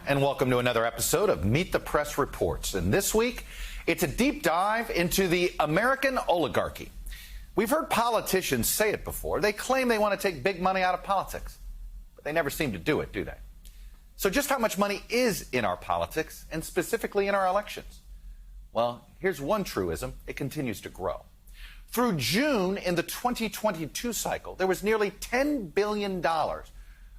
and welcome to another episode of Meet the Press Reports. And this week, it's a deep dive into the American oligarchy. We've heard politicians say it before. They claim they want to take big money out of politics, but they never seem to do it, do they? So just how much money is in our politics, and specifically in our elections? Well, here's one truism. It continues to grow. Through June in the 2022 cycle, there was nearly $10 billion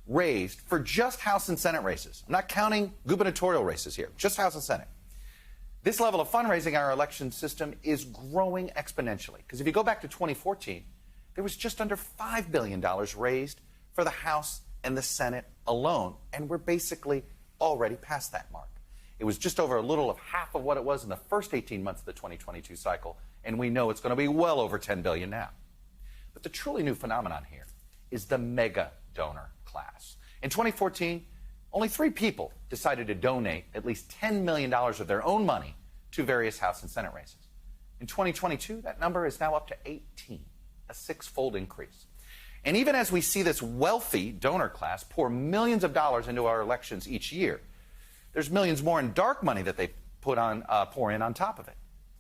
raised for just House and Senate races. I'm not counting gubernatorial races here, just House and Senate. This level of fundraising in our election system is growing exponentially. Because if you go back to 2014, there was just under $5 billion raised for the House and the Senate alone. And we're basically already past that mark. It was just over a little of half of what it was in the first 18 months of the 2022 cycle. And we know it's going to be well over $10 billion now. But the truly new phenomenon here is the mega donor class. In 2014, only 3 people decided to donate at least $10 million of their own money to various House and Senate races. In 2022, that number is now up to 18, a 6-fold increase. And even as we see this wealthy donor class pour millions of dollars into our elections each year, there's millions more in dark money that they pour in on top of it.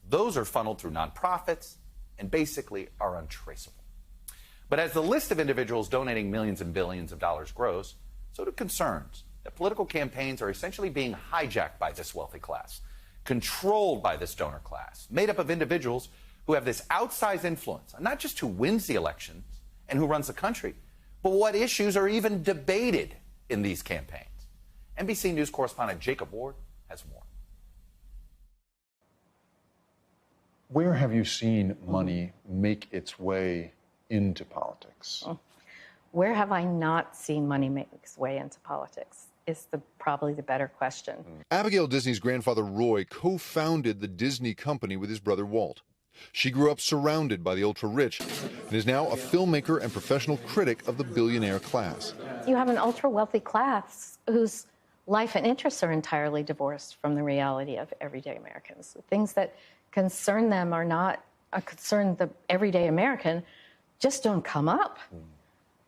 Those are funneled through nonprofits and basically are untraceable. But as the list of individuals donating millions and billions of dollars grows, so do concerns that political campaigns are essentially being hijacked by this wealthy class, controlled by this donor class, made up of individuals who have this outsized influence on not just who wins the elections and who runs the country, but what issues are even debated in these campaigns. NBC News correspondent Jacob Ward has more. Where have you seen money make its way into politics? Where have I not seen money make its way into politics is probably the better question. Abigail Disney's grandfather Roy co-founded the Disney company with his brother Walt. She grew up surrounded by the ultra-rich and is now a filmmaker and professional critic of the billionaire class. You have an ultra-wealthy class whose life and interests are entirely divorced from the reality of everyday Americans. The things that concern them are not concern the everyday American just don't come up,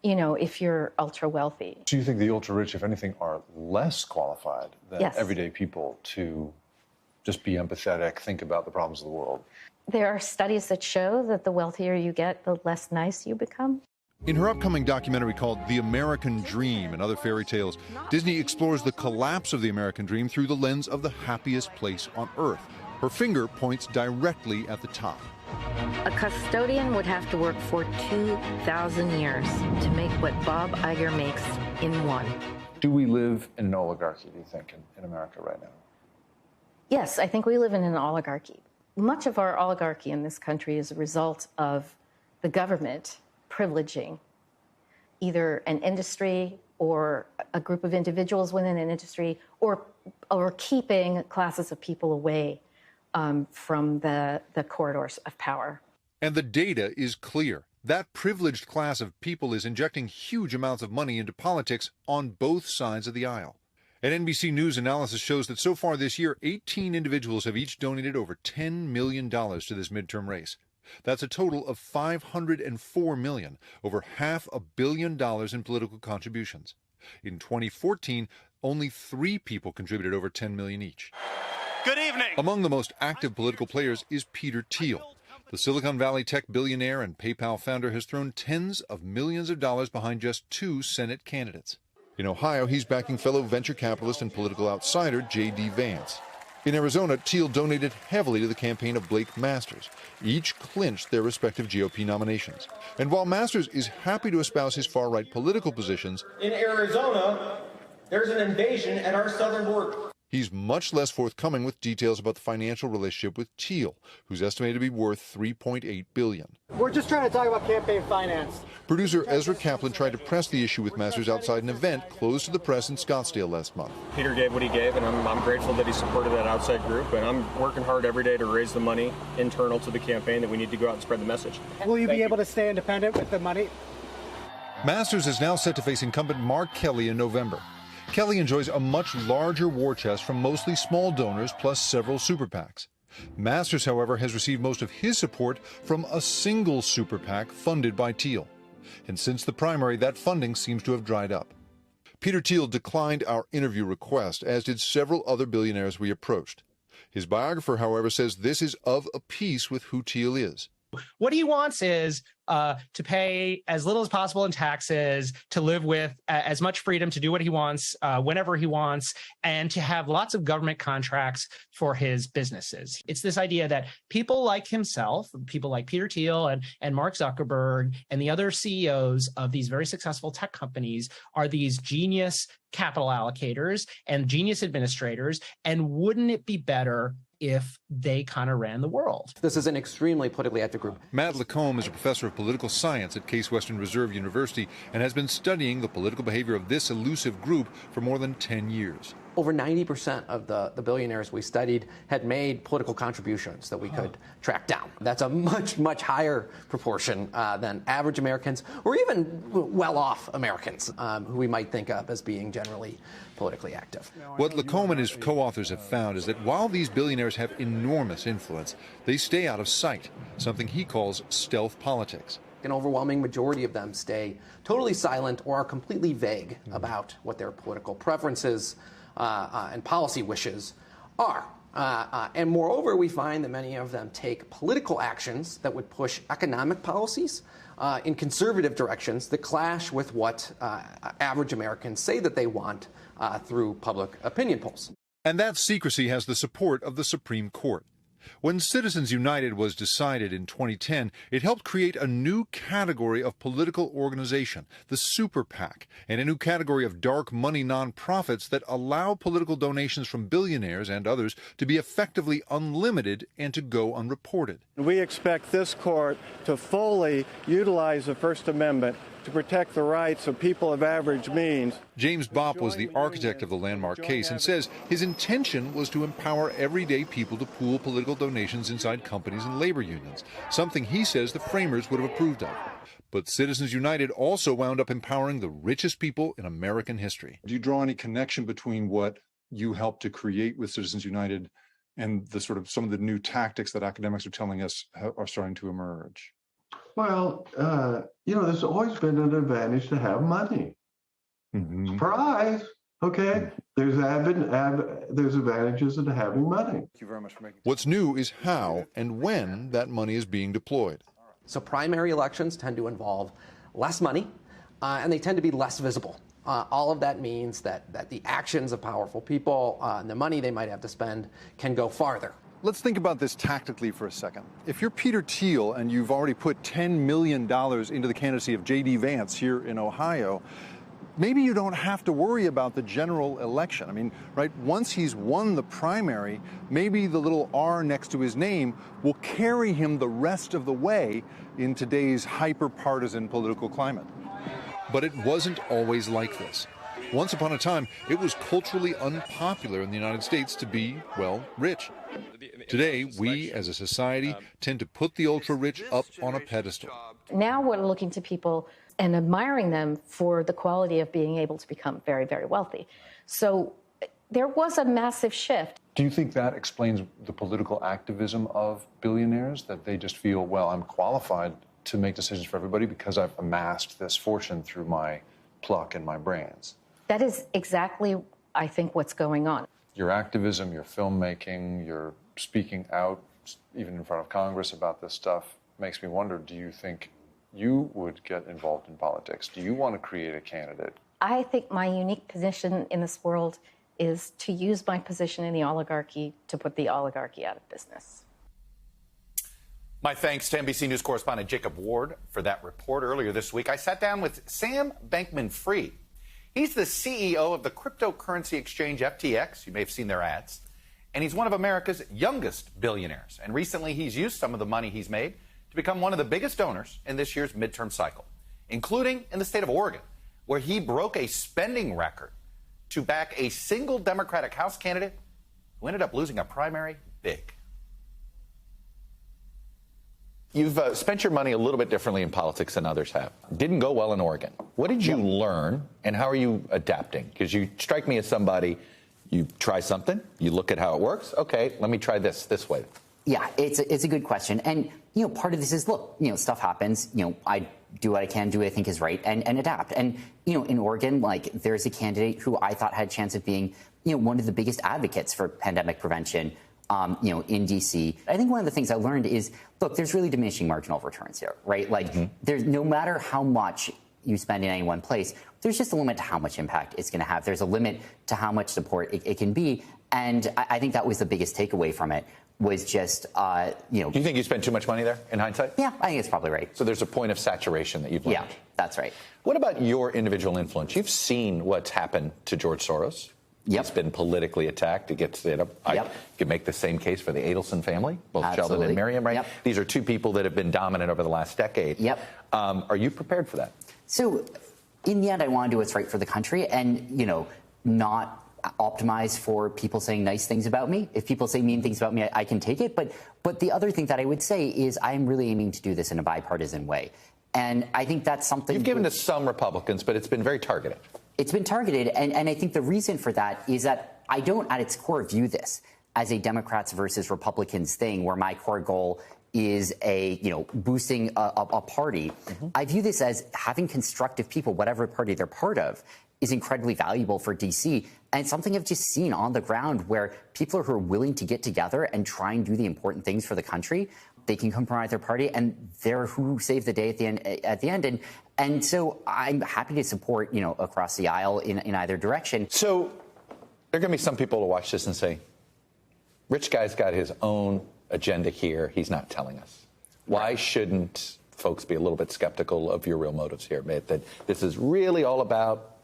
you know, if you're ultra wealthy. Do you think the ultra rich, if anything, are less qualified than everyday people to just be empathetic, think about the problems of the world? There are studies that show that the wealthier you get, the less nice you become. In her upcoming documentary called The American Dream and Other Fairy Tales, Disney explores the collapse of the American dream through the lens of the happiest place on earth. Her finger points directly at the top. A custodian would have to work for 2,000 years to make what Bob Iger makes in one. Do we live in an oligarchy, do you think, in America right now? Yes, I think we live in an oligarchy. Much of our oligarchy in this country is a result of the government privileging either an industry or a group of individuals within an industry or keeping classes of people away from the corridors of power. And the data is clear. That privileged class of people is injecting huge amounts of money into politics on both sides of the aisle. An NBC News analysis shows that so far this year, 18 individuals have each donated over $10 million to this midterm race. That's a total of $504 million, over $500 million in political contributions. In 2014, only 3 people contributed over $10 million each. Good evening. Among the most active political players is Peter Thiel. The Silicon Valley tech billionaire and PayPal founder has thrown tens of millions of dollars behind just 2 Senate candidates. In Ohio, he's backing fellow venture capitalist and political outsider J.D. Vance. In Arizona, Thiel donated heavily to the campaign of Blake Masters. Each clinched their respective GOP nominations. And while Masters is happy to espouse his far-right political positions, in Arizona, there's an invasion at our southern border. He's much less forthcoming with details about the financial relationship with Thiel, who's estimated to be worth $3.8 billion. We're just trying to talk about campaign finance. Producer Ezra Kaplan tried to press the issue with Masters outside an event closed to the press in Scottsdale last month. Peter gave what he gave, and I'm grateful that he supported that outside group, and I'm working hard every day to raise the money internal to the campaign that we need to go out and spread the message. Will you be able to stay independent with the money? Masters is now set to face incumbent Mark Kelly in November. Kelly enjoys a much larger war chest from mostly small donors plus several super PACs. Masters, however, has received most of his support from a single super PAC funded by Thiel. And since the primary, that funding seems to have dried up. Peter Thiel declined our interview request, as did several other billionaires we approached. His biographer, however, says this is of a piece with who Thiel is. What he wants is to pay as little as possible in taxes, to live with as much freedom to do what he wants, whenever he wants, and to have lots of government contracts for his businesses. It's this idea that people like himself, people like Peter Thiel and Mark Zuckerberg and the other CEOs of these very successful tech companies are these genius capital allocators and genius administrators. And wouldn't it be better if they kind of ran the world? This is an extremely politically active group. Matt Lacombe is a professor of political science at Case Western Reserve University and has been studying the political behavior of this elusive group for more than 10 years. Over 90% of the billionaires we studied had made political contributions that we could track down. That's a much, much higher proportion than average Americans or even well-off Americans who we might think of as being generally politically active. What Lacombe and his co-authors have found is that while these billionaires have enormous influence, they stay out of sight, something he calls stealth politics. An overwhelming majority of them stay totally silent or are completely vague about what their political preferences and policy wishes are. And moreover, we find that many of them take political actions that would push economic policies in conservative directions that clash with what average Americans say that they want through public opinion polls. And that secrecy has the support of the Supreme Court. When Citizens United was decided in 2010, it helped create a new category of political organization, the super PAC, and a new category of dark money nonprofits that allow political donations from billionaires and others to be effectively unlimited and to go unreported. We expect this court to fully utilize the First Amendment to protect the rights of people of average means. James Bopp was the architect of the landmark case and says his intention was to empower everyday people to pool political donations inside companies and labor unions, something he says the framers would have approved of. But Citizens United also wound up empowering the richest people in American history. Do you draw any connection between what you helped to create with Citizens United and the sort of some of the new tactics that academics are telling us are starting to emerge? Well, there's always been an advantage to have money. Mm-hmm. Surprise! Okay, there's advantages to having money. Thank you very much for making. What's new is how and when that money is being deployed. So primary elections tend to involve less money, and they tend to be less visible. All of that means that the actions of powerful people and the money they might have to spend can go farther. Let's think about this tactically for a second. If you're Peter Thiel and you've already put $10 million into the candidacy of J.D. Vance here in Ohio, maybe you don't have to worry about the general election. I mean, right, once he's won the primary, maybe the little R next to his name will carry him the rest of the way in today's hyper-partisan political climate. But it wasn't always like this. Once upon a time, it was culturally unpopular in the United States to be, well, rich. Today, we as a society tend to put the ultra-rich up on a pedestal. Now we're looking to people and admiring them for the quality of being able to become very, very wealthy. So there was a massive shift. Do you think that explains the political activism of billionaires, that they just feel, well, I'm qualified to make decisions for everybody because I've amassed this fortune through my pluck and my brains? That is exactly, I think, what's going on. Your activism, your filmmaking, your speaking out, even in front of Congress about this stuff, makes me wonder, do you think you would get involved in politics? Do you want to create a candidate? I think my unique position in this world is to use my position in the oligarchy to put the oligarchy out of business. My thanks to NBC News correspondent Jacob Ward for that report. Earlier this week, I sat down with Sam Bankman-Fried. He's the CEO of the cryptocurrency exchange FTX. You may have seen their ads. And he's one of America's youngest billionaires. And recently, he's used some of the money he's made to become one of the biggest donors in this year's midterm cycle, including in the state of Oregon, where he broke a spending record to back a single Democratic House candidate who ended up losing a primary big. You've spent your money a little bit differently in politics than others have. Didn't go well in Oregon. What did you learn, and how are you adapting? Because you strike me as somebody, you try something, you look at how it works. Okay, let me try this way. Yeah, it's a good question. And, part of this is, look, stuff happens. I do what I can, do what I think is right, and adapt. And, in Oregon, there's a candidate who I thought had a chance of being, one of the biggest advocates for pandemic prevention, in D.C. I think one of the things I learned is, look, there's really diminishing marginal returns here, right? There's no matter how much you spend in any one place, there's just a limit to how much impact it's going to have. There's a limit to how much support it can be. And I think that was the biggest takeaway from it, was just, Do you think you spent too much money there, in hindsight? Yeah, I think it's probably right. So there's a point of saturation that you've learned. Yeah, that's right. What about your individual influence? You've seen what's happened to George Soros. Yep. He's been politically attacked. I could make the same case for the Adelson family, both Absolutely. Sheldon and Miriam, right? Yep. These are two people that have been dominant over the last decade. Yep. Are you prepared for that? So, in the end, I want to do what's right for the country and, not optimize for people saying nice things about me. If people say mean things about me, I can take it. But the other thing that I would say is I'm really aiming to do this in a bipartisan way. And I think that's something... You've given to some Republicans, but it's been very targeted. It's been targeted, and I think the reason for that is that I don't, at its core, view this as a Democrats versus Republicans thing where my core goal is boosting a party. Mm-hmm. I view this as having constructive people, whatever party they're part of, is incredibly valuable for D.C. And something I've just seen on the ground where people who are willing to get together and try and do the important things for the country, they can compromise their party, and they're who save the day at the end. And so I'm happy to support, across the aisle in either direction. So there are going to be some people to watch this and say, Rich guy's got his own agenda here. He's not telling us. Why shouldn't folks be a little bit skeptical of your real motives here, Mitt, that this is really all about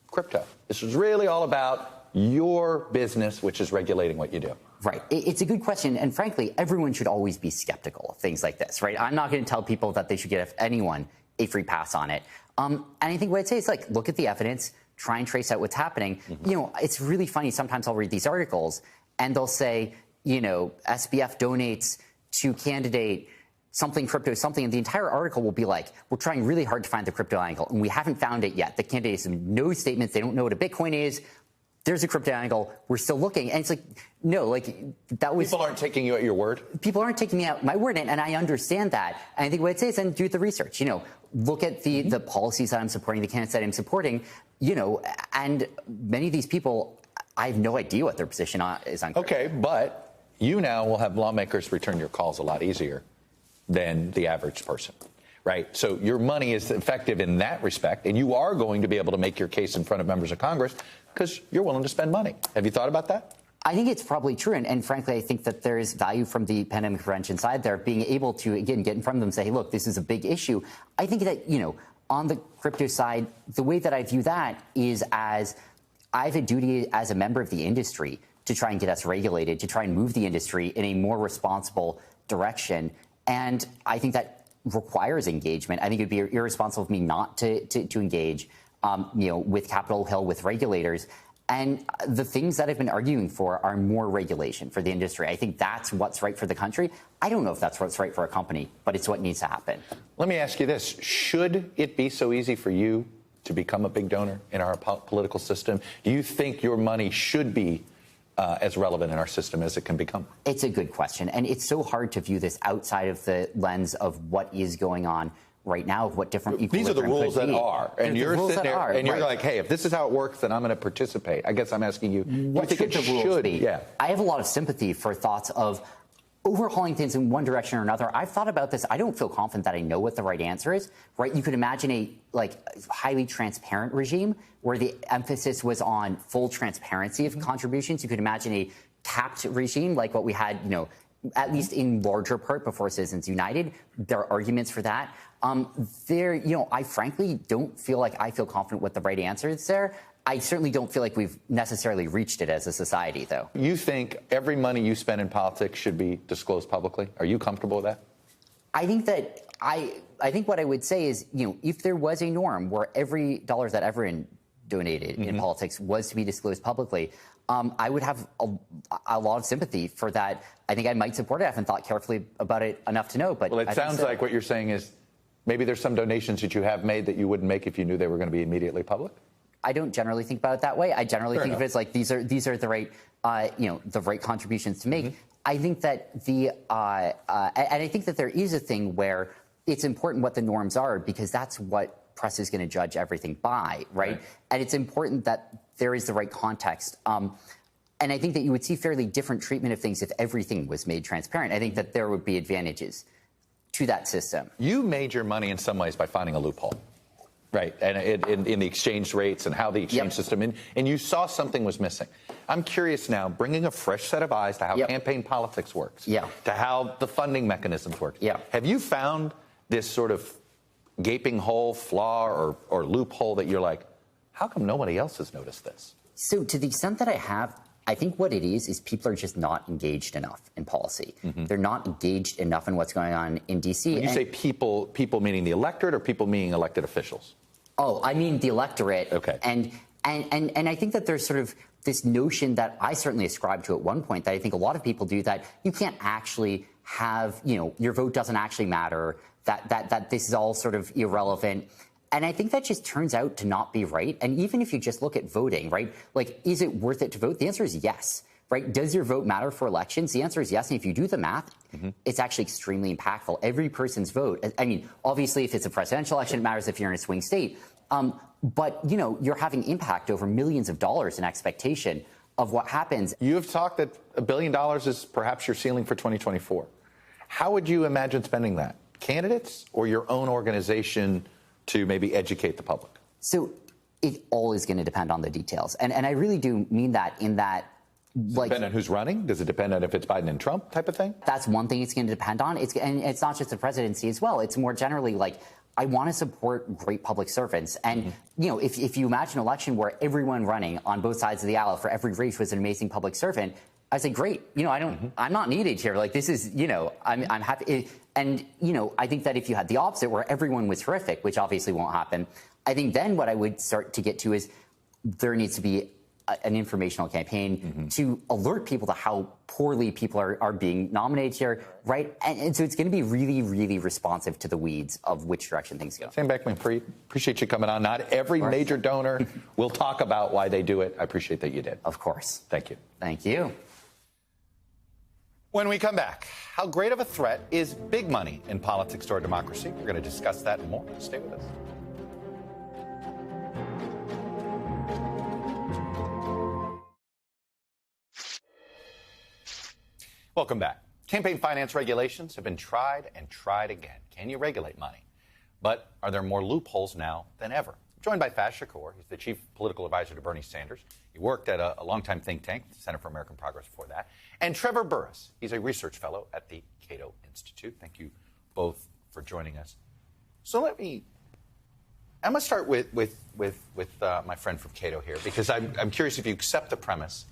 crypto? This is really all about your business, which is regulating what you do. Right. It's a good question. And frankly, everyone should always be skeptical of things like this, right? I'm not going to tell people that they should give anyone a free pass on it. And I think what I'd say is, look at the evidence, try and trace out what's happening. Mm-hmm. It's really funny. Sometimes I'll read these articles and they'll say, SBF donates to candidate something crypto, something, and the entire article will be like, we're trying really hard to find the crypto angle, and we haven't found it yet. The candidates have no statements. They don't know what a Bitcoin is. There's a crypto angle. We're still looking. And it's like, no, that was... People aren't taking you at your word? People aren't taking me at my word, and I understand that. And I think what I'd say is then do the research. Look at the policies that I'm supporting, the candidates that I'm supporting, and many of these people, I have no idea what their position is on crypto. Okay, but you now will have lawmakers return your calls a lot easier than the average person, right? So your money is effective in that respect, and you are going to be able to make your case in front of members of Congress because you're willing to spend money. Have you thought about that? I think it's probably true. And frankly, I think that there's value from the pandemic prevention side there, being able to, again, get in front of them and say, hey, look, this is a big issue. I think that, on the crypto side, the way that I view that is as I have a duty as a member of the industry to try and get us regulated, to try and move the industry in a more responsible direction. And I think that requires engagement. I think it would be irresponsible of me not to engage, with Capitol Hill, with regulators. And the things that I've been arguing for are more regulation for the industry. I think that's what's right for the country. I don't know if that's what's right for a company, but it's what needs to happen. Let me ask you this. Should it be so easy for you to become a big donor in our political system? Do you think your money should be as relevant in our system as it can become? It's a good question. And it's so hard to view this outside of the lens of what is going on right now, of what different These are the rules that are. And you're sitting there and you're right. like, hey, if this is how it works, then I'm going to participate. I guess I'm asking you, what do you think should the rules be? Yeah. I have a lot of sympathy for thoughts of overhauling things in one direction or another. I've thought about this. I don't feel confident that I know what the right answer is, right? You could imagine a highly transparent regime where the emphasis was on full transparency of contributions. You could imagine a capped regime like what we had, at least in larger part before Citizens United. There are arguments for that. I frankly don't feel like I feel confident what the right answer is there. I certainly don't feel like we've necessarily reached it as a society, though. You think every money you spend in politics should be disclosed publicly? Are you comfortable with that? I think that I think what I would say is, if there was a norm where every dollar that everyone donated in politics was to be disclosed publicly, I would have a lot of sympathy for that. I think I might support it. I haven't thought carefully about it enough to know. But well, it sounds like what you're saying is maybe there's some donations that you have made that you wouldn't make if you knew they were going to be immediately public. I don't generally think about it that way. I generally think of it as like these are the right the right contributions to make. I think that and I think that there is a thing where it's important what the norms are, because that's what press is going to judge everything by, right? And it's important that there is the right context. And I think that you would see fairly different treatment of things if everything was made transparent. I think that there would be advantages to that system. You made your money in some ways by finding a loophole, right? And in the exchange rates and how the exchange system, and you saw something was missing. I'm curious now, bringing a fresh set of eyes to how campaign politics works, to how the funding mechanisms work. Have you found this sort of gaping hole, flaw, or loophole that you're like, how come nobody else has noticed this? So to the extent that I have, I think what it is people are just not engaged enough in policy. They're not engaged enough in what's going on in D.C. When you say people meaning the electorate or people meaning elected officials? Oh, I mean the electorate. Okay. And I think that there's sort of this notion that I certainly ascribed to at one point, that I think a lot of people do, that you can't actually have, your vote doesn't actually matter, that this is all sort of irrelevant. And I think that just turns out to not be right. And even if you just look at voting, right, like, is it worth it to vote? The answer is yes, right? Does your vote matter for elections? The answer is yes. And if you do the math, it's actually extremely impactful. Every person's vote, I mean, obviously, if it's a presidential election, it matters if you're in a swing state. But, you're having impact over millions of dollars in expectation of what happens. You have talked that $1 billion is perhaps your ceiling for 2024. How would you imagine spending that? Candidates or your own organization to maybe educate the public? So it all is going to depend on the details. And I really do mean that in that, like, depend on who's running? Does it depend on if it's Biden and Trump type of thing? That's one thing it's going to depend on. And it's not just the presidency as well. It's more generally like, I want to support great public servants. And, if you imagine an election where everyone running on both sides of the aisle for every race was an amazing public servant, I say, great. I'm not needed here. Like, this is, I'm happy. And, I think that if you had the opposite where everyone was horrific, which obviously won't happen, I think then what I would start to get to is there needs to be an informational campaign to alert people to how poorly people are being nominated here, right? And so it's going to be really, really responsive to the weeds of which direction things go. Sam Bankman-Fried, appreciate you coming on. Not every major donor will talk about why they do it. I appreciate that you did. Of course. Thank you. Thank you. When we come back, how great of a threat is big money in politics to our democracy? We're going to discuss that and more. Stay with us. Welcome back. Campaign finance regulations have been tried and tried again. Can you regulate money? But are there more loopholes now than ever? I'm joined by Faz Shakur. He's the chief political advisor to Bernie Sanders. He worked at a longtime think tank, the Center for American Progress before that. And Trevor Burrus. He's a research fellow at the Cato Institute. Thank you both for joining us. So I'm going to start with my friend from Cato here, because I'm curious if you accept the premise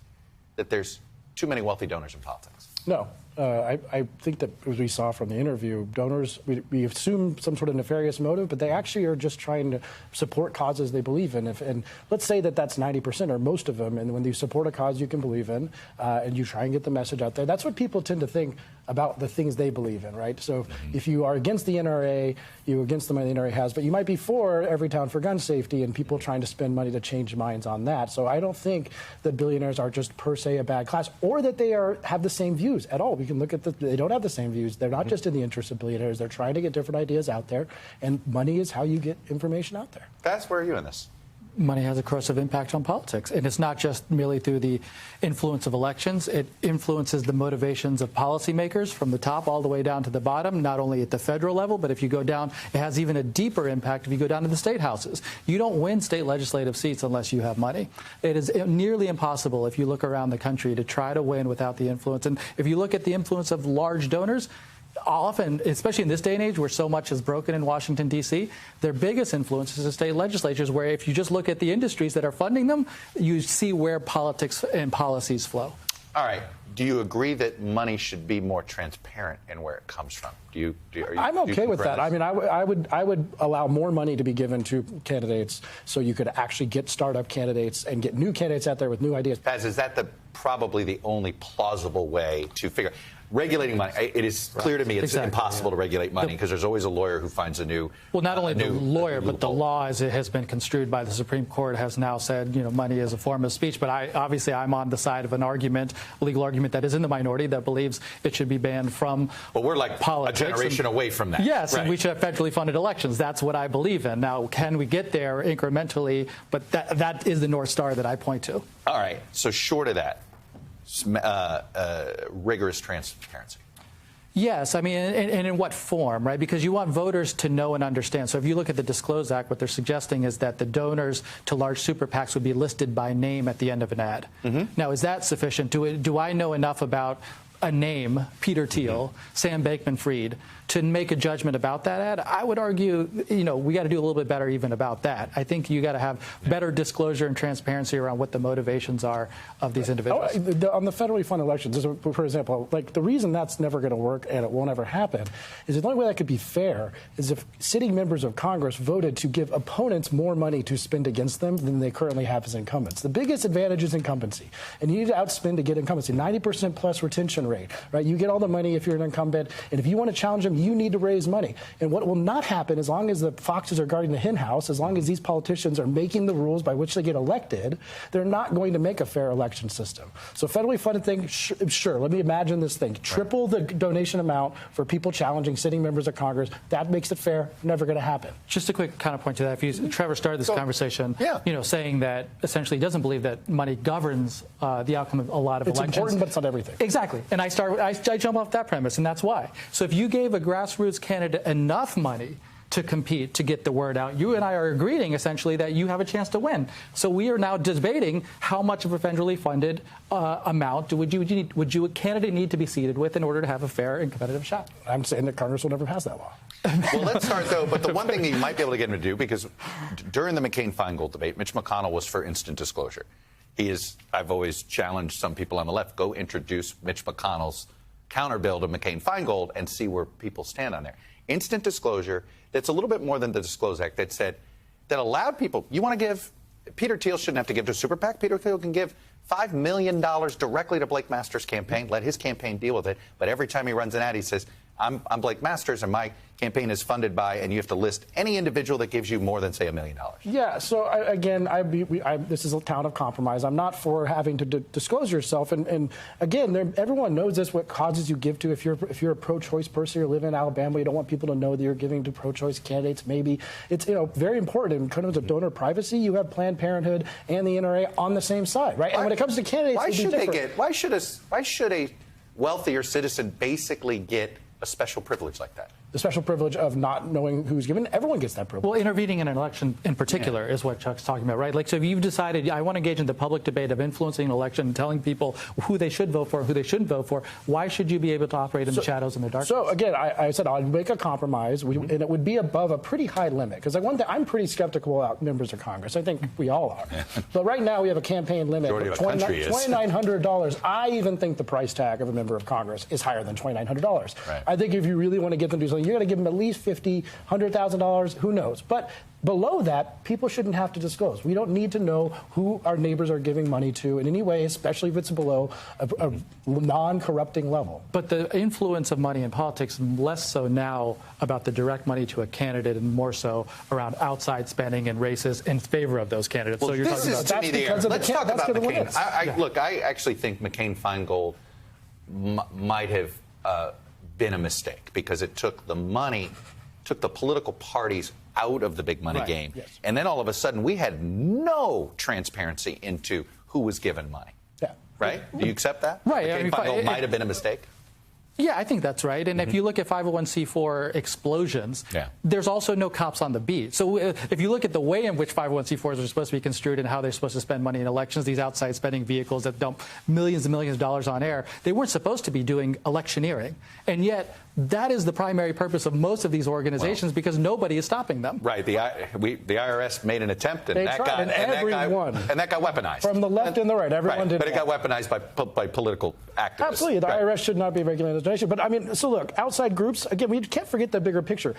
that there's too many wealthy donors in politics. No. I think that, as we saw from the interview, donors, we assume some sort of nefarious motive, but they actually are just trying to support causes they believe in. And let's say that that's 90% or most of them, and when you support a cause you can believe in, and you try and get the message out there, that's what people tend to think about the things they believe in, right? So if you are against the NRA, you're against the money the NRA has, but you might be for every town for gun safety and people trying to spend money to change minds on that. So I don't think that billionaires are just per se a bad class, or that they have the same views at all. We can look at they don't have the same views. They're not just in the interest of billionaires. They're trying to get different ideas out there, and money is how you get information out there. That's where are you in this? Money has a corrosive impact on politics, and it's not just merely through the influence of elections. It influences the motivations of policymakers from the top all the way down to the bottom, not only at the federal level, but if you go down, it has even a deeper impact if you go down to the state houses. You don't win state legislative seats unless you have money. It is nearly impossible, if you look around the country, to try to win without the influence. And if you look at the influence of large donors, often, especially in this day and age where so much is broken in Washington, D.C., their biggest influence is the state legislatures, where if you just look at the industries that are funding them, you see where politics and policies flow. All right. Do you agree that money should be more transparent in where it comes from? I'm okay with that. I mean, I would allow more money to be given to candidates so you could actually get startup candidates and get new candidates out there with new ideas. Paz, is that probably the only plausible way to figure? regulating money. It is clear to me it's impossible to regulate money because there's always a lawyer who finds a new. Well, not only the lawyer, but the law, as it has been construed by the Supreme Court, has now said, money is a form of speech. But I'm on the side of an argument, a legal argument that is in the minority that believes it should be banned from. But we're like politics, a generation away from that. Yes, and we should have federally funded elections. That's what I believe in. Now, can we get there incrementally? But that is the North Star that I point to. All right. So short of that, rigorous transparency. Yes, I mean, and in what form, right? Because you want voters to know and understand. So if you look at the Disclose Act, what they're suggesting is that the donors to large super PACs would be listed by name at the end of an ad. Now, is that sufficient? Do I know enough about a name, Peter Thiel, Sam Bankman-Fried, to make a judgment about that ad? I would argue, we got to do a little bit better even about that. I think you got to have better disclosure and transparency around what the motivations are of these individuals. On the federally funded elections, for example, like the reason that's never going to work and it won't ever happen is the only way that could be fair is if sitting members of Congress voted to give opponents more money to spend against them than they currently have as incumbents. The biggest advantage is incumbency, and you need to outspend to get incumbency. 90% plus retention rate, right? You get all the money if you're an incumbent, and if you want to challenge them, you need to raise money. And what will not happen, as long as the foxes are guarding the hen house, as long as these politicians are making the rules by which they get elected, they're not going to make a fair election system. So federally funded thing, sure, let me imagine this thing. Triple the donation amount for people challenging sitting members of Congress. That makes it fair. Never going to happen. Just a quick counterpoint to that. Trevor started this conversation, saying that essentially he doesn't believe that money governs the outcome of a lot of elections. It's important, but it's not everything. Exactly. And I jump off that premise, and that's why. So if you gave a grassroots candidate enough money to compete, to get the word out, you and I are agreeing essentially that you have a chance to win. So we are now debating how much of a federally funded amount would a candidate need to be seated with in order to have a fair and competitive shot? I'm saying that Congress will never pass that law. Well, let's start, though. But the one thing that you might be able to get him to do, because during the McCain-Feingold debate, Mitch McConnell was for instant disclosure. I've always challenged some people on the left, go introduce Mitch McConnell's counter bill to McCain-Feingold and see where people stand on there. Instant disclosure, that's a little bit more than the Disclose Act, that allowed people, you want to give, Peter Thiel shouldn't have to give to a super PAC. Peter Thiel can give $5 million directly to Blake Masters' campaign, let his campaign deal with it. But every time he runs an ad, he says, I'm Blake Masters, and my campaign is funded by, and you have to list any individual that gives you more than, say, $1 million. Yeah, so this is a town of compromise. I'm not for having to disclose yourself. And again, everyone knows this, what causes you give to. If you're a pro-choice person, you live in Alabama, you don't want people to know that you're giving to pro-choice candidates. Maybe it's very important in terms of donor privacy. You have Planned Parenthood and the NRA on the same side, right? And when it comes to candidates, why should a wealthier citizen basically get a special privilege like that? The special privilege of not knowing who's given. Everyone gets that privilege. Well, intervening in an election in particular is what Chuck's talking about, right? Like, so if you've decided, I want to engage in the public debate of influencing an election and telling people who they should vote for and who they shouldn't vote for, why should you be able to operate in the shadows and the darkness? So, again, I said I'd make a compromise, and it would be above a pretty high limit. Because I'm pretty skeptical about members of Congress. I think we all are. But right now we have a campaign limit of $2,900. I even think the price tag of a member of Congress is higher than $2,900. Right. I think if you really want to get them to do something, you're going to give them at least $50,000, $100,000, who knows? But below that, people shouldn't have to disclose. We don't need to know who our neighbors are giving money to in any way, especially if it's below a non-corrupting level. But the influence of money in politics is less so now about the direct money to a candidate and more so around outside spending and races in favor of those candidates. Well, so you're talking about that's because of Let's talk about McCain. Look, I actually think McCain-Feingold might have been a mistake because it took the political parties out of the big money game. Yes. And then all of a sudden we had no transparency into who was given money. Yeah. Right? Do you accept that? Right. McCain-Feingold might have been a mistake? Yeah, I think that's right. And if you look at 501c4 explosions, there's also no cops on the beat. So if you look at the way in which 501c4s are supposed to be construed and how they're supposed to spend money in elections, these outside spending vehicles that dump millions and millions of dollars on air, they weren't supposed to be doing electioneering. And yet that is the primary purpose of most of these organizations because nobody is stopping them. Right. The IRS made an attempt, and that got weaponized. From the left and the right, everyone did. But it got weaponized by political activists. Absolutely. The IRS should not be regulated. donation. But I mean, so look, outside groups, again, we can't forget the bigger picture.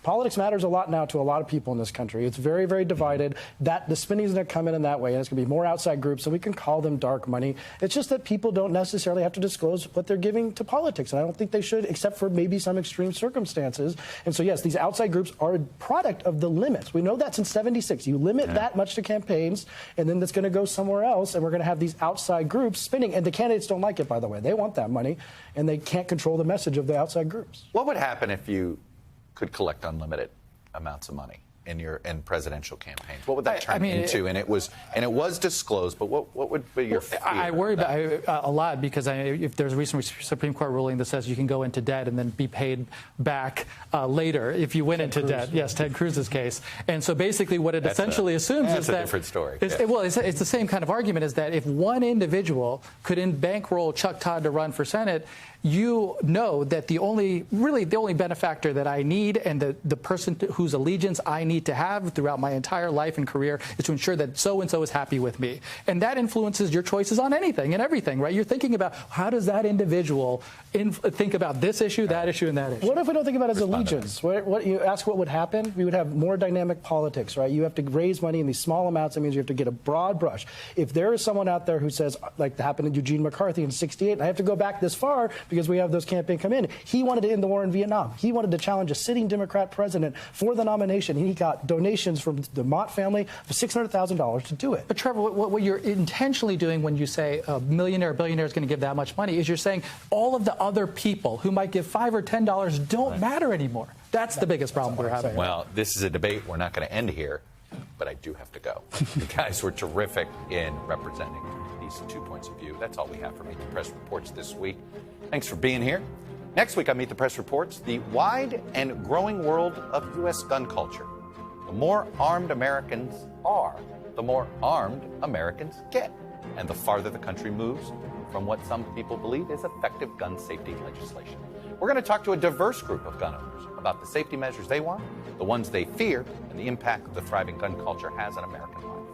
Politics matters a lot now to a lot of people in this country. It's very, very divided. The spending is going to come in that way, and it's going to be more outside groups, and we can call them dark money. It's just that people don't necessarily have to disclose what they're giving to politics, and I don't think they should, except for maybe some extreme circumstances. And so, yes, these outside groups are a product of the limits. We know that since '76. You limit that much to campaigns, and then that's going to go somewhere else, and we're going to have these outside groups spending. And the candidates don't like it, by the way. They want that money, and they can't control the message of the outside groups. What would happen if you could collect unlimited amounts of money in presidential campaigns? What would that turn into? And it was disclosed, but what would be your fear? I worry about it a lot because if there's a recent Supreme Court ruling that says you can go into debt and then be paid back later if you went into debt. Yes, Ted Cruz's case. And so basically what it essentially assumes is that... That's a different story. Well, it's the same kind of argument, is that if one individual could bankroll Chuck Todd to run for Senate, you know that the only benefactor that I need and the person whose allegiance I need to have throughout my entire life and career is to ensure that so-and-so is happy with me. And that influences your choices on anything and everything, right? You're thinking about how does that individual think about this issue, that issue, and that issue. What if we don't think about his allegiance? What you ask what would happen? We would have more dynamic politics, right? You have to raise money in these small amounts. That means you have to get a broad brush. If there is someone out there who says, like happened to Eugene McCarthy in '68, and I have to go back this far because we have those campaigns come in. He wanted to end the war in Vietnam. He wanted to challenge a sitting Democrat president for the nomination. He got donations from the Mott family for $600,000 to do it. But Trevor, what you're intentionally doing when you say a millionaire or billionaire is going to give that much money is you're saying all of the other people who might give $5 or $10 don't matter anymore. That's the biggest problem we're having. Well, this is a debate we're not going to end here, but I do have to go. You guys were terrific in representing these 2 points of view. That's all we have for Meet the Press Reports this week. Thanks for being here. Next week on Meet the Press Reports, the wide and growing world of U.S. gun culture. The more armed Americans are, the more armed Americans get, and the farther the country moves from what some people believe is effective gun safety legislation. We're going to talk to a diverse group of gun owners about the safety measures they want, the ones they fear, and the impact the thriving gun culture has on American life.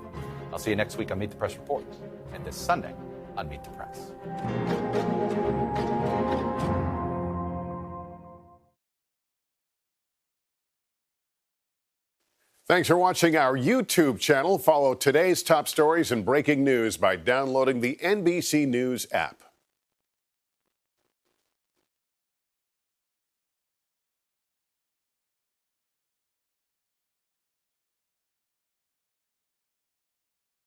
I'll see you next week on Meet the Press Reports, and this Sunday on Meet the Press. Thanks for watching our YouTube channel. Follow today's top stories and breaking news by downloading the NBC News app.